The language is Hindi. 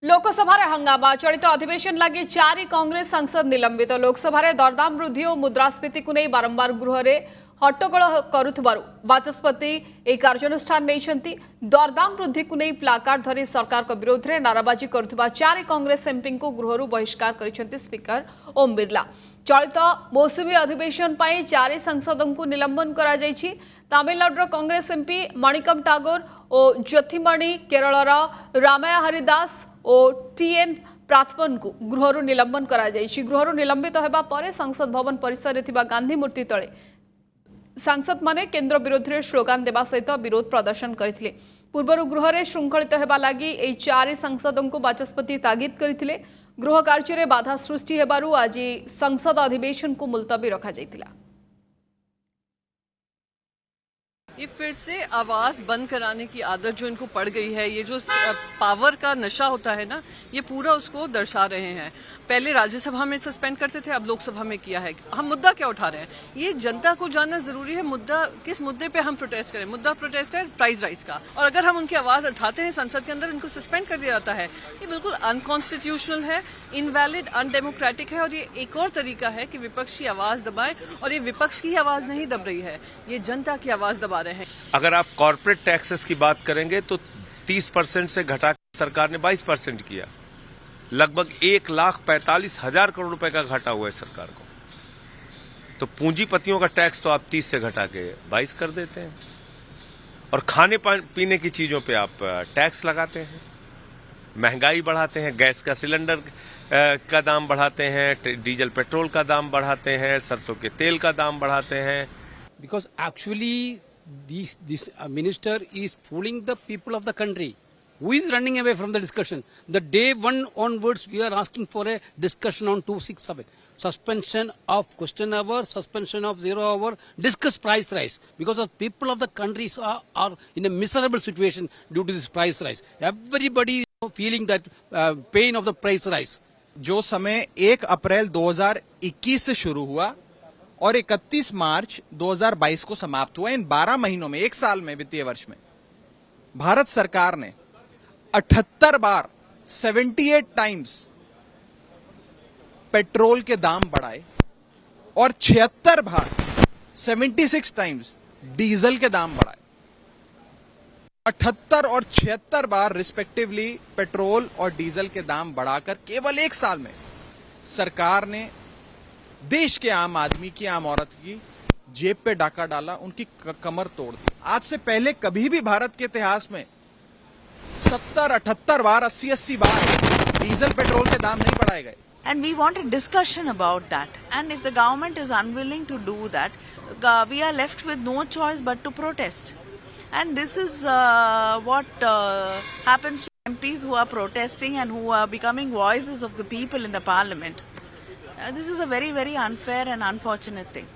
लोकसभा हंगामा चलित अधिवेशन लगी 4 कांग्रेस सांसद निलंबित। लोकसभा दरदाम वृद्धि और मुद्रास्फीति को नहीं बारंबार गृह में हट्टगोल करुथिबारु बाचस्पति एक कार्यानुष्ठान नहीं। दरदाम वृद्धि को नहीं प्लाकार्ड धरी सरकार विरोध में नाराबाजी करुथिबा 4 कांग्रेस एमपी को गृह बहिष्कार करिसेंति स्पीकर ओम बिरला। चलित मौसुमी अधिवेशन पर 4 सांसदों को निलंबन करा जायछि। तमिलनाडुर कांग्रेस एमपी मणिकम टागोर और ज्योतिमणि, केरलर रामाया हरिदास और टीएन प्राथमन को गृह निलंबन करा जायछि। गृह निलंबित होबा परे संसद भवन परिसर में गांधी मूर्ति तले सांसद माने केंद्र विरोध में स्लोगान देवा सहित विरोध प्रदर्शन करथिले। पूर्वर गृह में श्रृंखलित होबा लागि एई 4 सांसदों को बाचस्पति तागिद करथिले। गृह कार्य में बाधा सृष्टि हेबारु आज संसद अधिवेशन को मुलतवी रखा जायतिला। ये फिर से आवाज बंद कराने की आदत जो इनको पड़ गई है, ये जो पावर का नशा होता है ना, ये पूरा उसको दर्शा रहे हैं। पहले राज्यसभा में सस्पेंड करते थे, अब लोकसभा में किया है। हम मुद्दा क्या उठा रहे हैं, ये जनता को जानना जरूरी है। मुद्दा किस मुद्दे पे हम प्रोटेस्ट करें? मुद्दा प्रोटेस्ट है प्राइस राइज का, और अगर हम उनकी आवाज उठाते हैं संसद के अंदर, इनको सस्पेंड कर दिया जाता है। ये बिल्कुल अनकॉन्स्टिट्यूशनल है, इनवैलिड, अनडेमोक्रेटिक है। और ये एक और तरीका है कि विपक्ष की आवाज दबाए, और ये विपक्ष की आवाज नहीं दब रही है, ये जनता की आवाज दबा रहे हैं। अगर आप कॉर्पोरेट टैक्सेस की बात करेंगे तो 30% से घटा सरकार ने 22% किया। लगभग 1,45,000 करोड़ रुपए का घाटा हुआ है सरकार को। तो पूंजीपतियों का टैक्स तो आप 30 से घटा के 22 कर देते हैं, और खाने पीने की चीजों पे आप टैक्स लगाते हैं, महंगाई बढ़ाते हैं, गैस का सिलेंडर का दाम बढ़ाते हैं, डीजल पेट्रोल का दाम बढ़ाते हैं, सरसों के तेल का दाम बढ़ाते हैं। Because actually this minister is fooling the people of the country. Who is running away from the discussion? The day one onwards, we are asking for a discussion on 267. Suspension of question hour, suspension of 0 hour, discuss price rise. Because the people of the country are in a miserable situation due to this price rise. Everybody is feeling that pain of the price rise. जो समय 1 अप्रैल 2021 से शुरू हुआ और 31 मार्च 2022 को समाप्त हुआ, इन 12 महीनों में, 1 साल में, वित्तीय वर्ष में भारत सरकार ने 78 बार 78 टाइम्स पेट्रोल के दाम बढ़ाए और 76 बार 76 टाइम्स डीजल के दाम बढ़ाए। 78 और 76 बार रिस्पेक्टिवली पेट्रोल और डीजल के दाम बढ़ाकर केवल 1 साल में सरकार ने देश के आम आदमी की, आम औरत की जेब पे डाका डाला, उनकी कमर तोड़ दी। आज से पहले कभी भी भारत के इतिहास में 70, 78 बार, 80, 80 बार डीजल पेट्रोल के दाम नहीं बढ़ाए गए। And we want a discussion about that. And if the government is unwilling to do that, we are left with no choice but to protest. And this is what happens to MPs who are protesting and who are becoming voices of the people in the parliament. This is a very, very unfair and unfortunate thing.